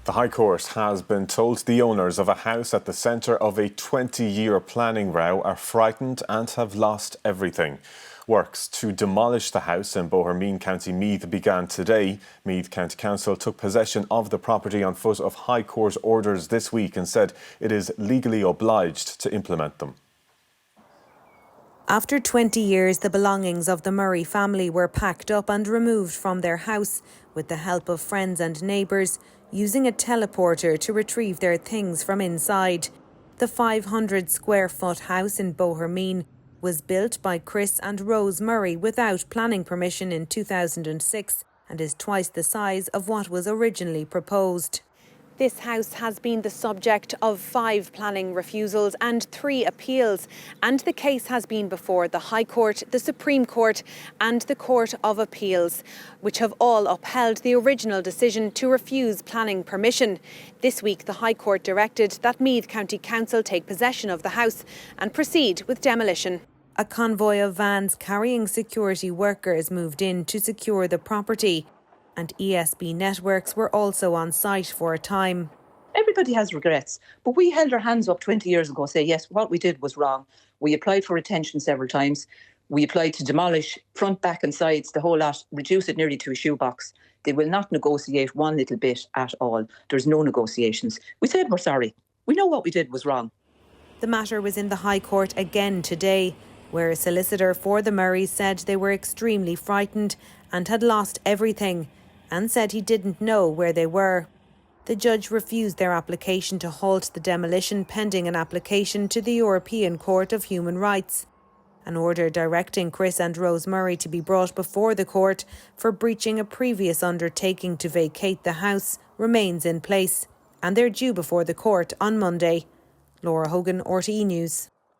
The High Court has been told the owners of a house at the centre of a 20-year planning row are frightened and have lost everything. Works to demolish the house in Bohermeen, County Meath began today. Meath County Council took possession of the property on foot of High Court orders this week and said it is legally obliged to implement them. After 20 years, the belongings of the Murray family were packed up and removed from their house with the help of friends and neighbours, using a teleporter to retrieve their things from inside. The 500 square foot house in Bohermeen was built by Chris and Rose Murray without planning permission in 2006 and is twice the size of what was originally proposed. This house has been the subject of 5 planning refusals and 3 appeals, and the case has been before the High Court, the Supreme Court and the Court of Appeals, which have all upheld the original decision to refuse planning permission. This week, the High Court directed that Meath County Council take possession of the house and proceed with demolition. A convoy of vans carrying security workers moved in to secure the property, and ESB networks were also on site for a time. Everybody has regrets, but we held our hands up 20 years ago, say, yes, what we did was wrong. We applied for retention several times. We applied to demolish front, back and sides, the whole lot, reduce it nearly to a shoebox. They will not negotiate one little bit at all. There's no negotiations. We said we're sorry. We know what we did was wrong. The matter was in the High Court again today, where a solicitor for the Murrays said they were extremely frightened and had lost everything, and said he didn't know where they were. The judge refused their application to halt the demolition pending an application to the European Court of Human Rights. An order directing Chris and Rose Murray to be brought before the court for breaching a previous undertaking to vacate the house remains in place, and they're due before the court on Monday. Laura Hogan, RTE News.